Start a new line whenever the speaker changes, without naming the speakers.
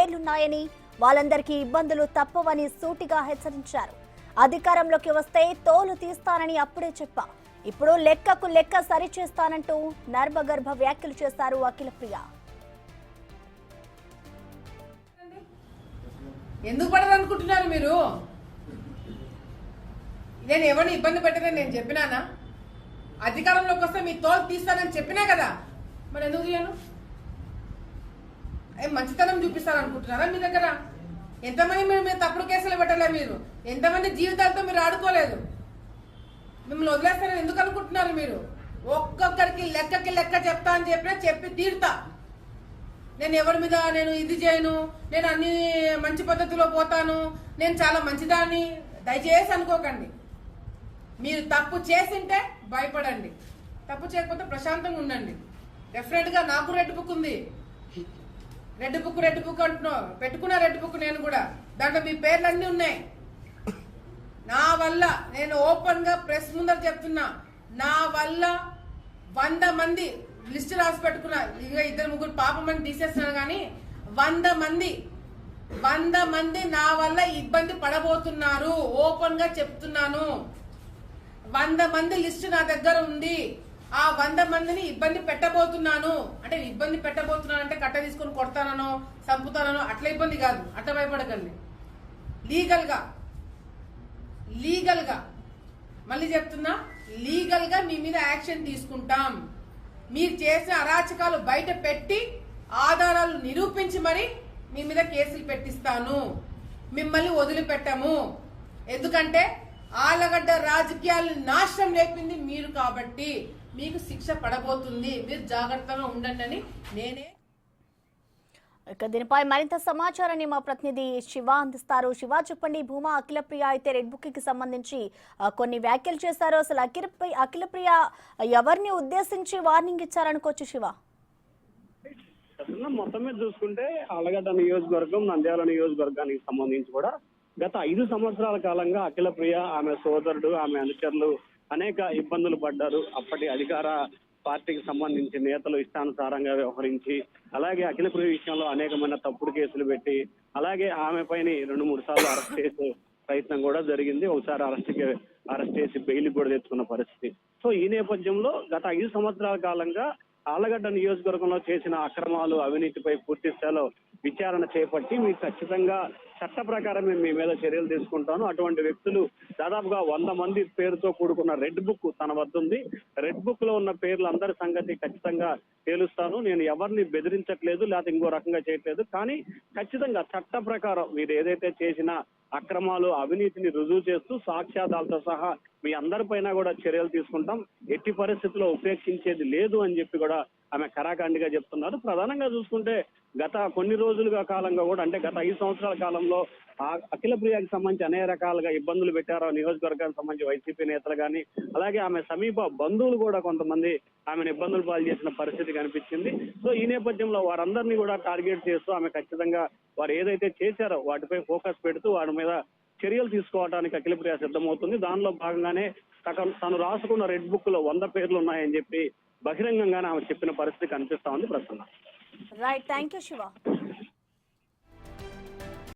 పేర్లున్నాయని, వాళ్ళందరికీ ఇబ్బందులు తప్పవని సూటిగా హెచ్చరించారు. అధికారంలోకి వస్తే తోలు తీస్తానని అప్పుడే చెప్పా, ఇప్పుడు లెక్కకు లెక్క సరిచేస్తానంటూ నర్మగర్భ వ్యాఖ్యలు చేశారు అఖిలప్రియ.
ఎందుకు పడాలనుకుంటున్నారు మీరు? నేను ఎవరిని ఇబ్బంది పెట్టదని నేను చెప్పినానా? అధికారంలోకి వస్తే మీ తోలు తీస్తానని చెప్పినా కదా, మరి ఎందుకు తీయను? మంచితనం చూపిస్తారనుకుంటున్నారా? మీ దగ్గర ఎంతమంది మీరు తప్పుడు కేసులు పెట్టలే, మీరు ఎంతమంది జీవితాలతో మీరు ఆడుకోలేదు. మిమ్మల్ని వదిలేస్తారని ఎందుకు అనుకుంటున్నారు మీరు? ఒక్కొక్కరికి లెక్కకి లెక్క చెప్తా అని చెప్పినా చెప్పి తీరుతా. నేను ఎవరి మీద నేను ఇది చేయను, నేను అన్ని మంచి పద్ధతిలో పోతాను, నేను చాలా మంచిదాన్ని దయచేసి అనుకోకండి. మీరు తప్పు చేసింటే భయపడండి, తప్పు చేయకపోతే ప్రశాంతంగా ఉండండి. డెఫినెట్గా నాకు రెడ్ బుక్ ఉంది. రెడ్ బుక్ అంటున్నావు, పెట్టుకున్న రెడ్ బుక్ నేను కూడా. దాంట్లో మీ పేర్లు అన్నీ ఉన్నాయి. నా వల్ల నేను ఓపెన్ గా ప్రెస్ ముందర చెప్తున్నా, నా వల్ల 100 మంది లిస్ట్ రాసి పెట్టుకున్నా. ఇక 2-3 పాపమని తీసేస్తున్నాను కానీ 100 మంది నా వల్ల ఇబ్బంది పడబోతున్నారు. ఓపెన్ గా చెప్తున్నాను. 100 మంది లిస్ట్ నా దగ్గర ఉంది. ఆ 100 మందిని ఇబ్బంది పెట్టబోతున్నాను. అంటే ఇబ్బంది పెట్టబోతున్నాను అంటే కట్ట తీసుకొని కొడతానో చంపుతానో అట్లా ఇబ్బంది కాదు, అట్లా భయపడకండి. లీగల్ గా మళ్ళీ చెప్తున్నా, లీగల్ గా మీ మీద యాక్షన్ తీసుకుంటాం. మీరు చేసిన అరాచకాలు బయట పెట్టి ఆధారాలు నిరూపించి మరి మీ మీద కేసులు పెట్టిస్తాను. మిమ్మల్ని వదిలిపెట్టము. ఎందుకంటే ఆలగడ్డ రాజకీయాలను నాశనం లేపింది మీరు కాబట్టి మీకు శిక్ష పడబోతుంది. మీరు జాగ్రత్తగా ఉండండి అని నేనే.
దీనిపై మరింత సమాచారాన్ని మా ప్రతినిధి శివ అందిస్తారు. శివ, చెప్పండి. భూమా అఖిలప్రియ అయితే రెడ్ బుక్ కి సంబంధించి కొన్ని వ్యాఖ్యలు చేశారు. అసలు అఖిలప్రియ ఎవరిని ఉద్దేశించి వార్నింగ్ ఇచ్చారనుకోవచ్చు శివ?
మొత్తం మీద చూసుకుంటే ఆలగడ్డ నియోజకవర్గం, నంద్యాల నియోజకవర్గానికి సంబంధించి కూడా గత 5 సంవత్సరాల కాలంగా అఖిలప్రియ, ఆమె సోదరుడు, ఆమె అనుచరులు అనేక ఇబ్బందులు పడ్డారు. అప్పటి అధికార పార్టీకి సంబంధించి నేతలు ఇష్టానుసారంగా వ్యవహరించి, అలాగే అఖిలప్రియ విషయంలో అనేకమైన తప్పుడు కేసులు పెట్టి, అలాగే ఆమె పైన 2-3 సార్లు అరెస్ట్ చేసే ప్రయత్నం కూడా జరిగింది. ఒకసారి అరెస్ట్ చేసి బెయిల్ కూడా తెచ్చుకున్న పరిస్థితి. సో ఈ నేపథ్యంలో గత 5 సంవత్సరాల కాలంగా ఆళ్లగడ్డ నియోజకవర్గంలో చేసిన అక్రమాలు, అవినీతిపై పూర్తి స్థాయిలో విచారణ చేపట్టి మీకు ఖచ్చితంగా చట్ట ప్రకారం మీ మీద చర్యలు తీసుకుంటాను. అటువంటి వ్యక్తులు దాదాపుగా 100 మంది పేరుతో కూడుకున్న రెడ్ బుక్ తన వద్ద ఉంది. రెడ్ బుక్ లో ఉన్న పేర్లు అందరి సంగతి ఖచ్చితంగా తేలుస్తాను. నేను ఎవరిని బెదిరించట్లేదు, లేకపోతే ఇంకో రకంగా చేయట్లేదు. కానీ ఖచ్చితంగా చట్ట ప్రకారం మీరు ఏదైతే చేసినా అక్రమాలు, అవినీతిని రుజువు చేస్తూ సాక్ష్యాధారాలతో సహా మీ అందరిపైన కూడా చర్యలు తీసుకుంటాం. ఎట్టి పరిస్థితుల్లో ఉపేక్షించేది లేదు అని చెప్పి కూడా ఆమె కరాఖండిగా చెప్తున్నారు. ప్రధానంగా చూసుకుంటే గత కొన్ని రోజులుగా కాలంగా కూడా, అంటే గత 5 సంవత్సరాల కాలంలో అఖిలప్రియకి సంబంధించి అనేక రకాలుగా ఇబ్బందులు పెట్టారు. నియోజకవర్గానికి సంబంధించి వైసీపీ నేతలు కానీ, అలాగే ఆమె సమీప బంధువులు కూడా కొంతమంది ఆమెను ఇబ్బందులు పాలు చేసిన పరిస్థితి కనిపించింది. సో ఈ నేపథ్యంలో వారందరినీ కూడా టార్గెట్ చేస్తూ ఆమె ఖచ్చితంగా వారు ఏదైతే చేశారో వాటిపై ఫోకస్ పెడుతూ వారి మీద చర్యలు తీసుకోవడానికి అఖిలప్రియ సిద్ధమవుతుంది. దానిలో భాగంగానే తను రాసుకున్న రెడ్ బుక్ లో 100 పేర్లు ఉన్నాయని చెప్పి బహిరంగంగానే ఆమె చెప్పిన పరిస్థితి కనిపిస్తా ఉంది ప్రస్తుతం.
Right, thank you Shiva.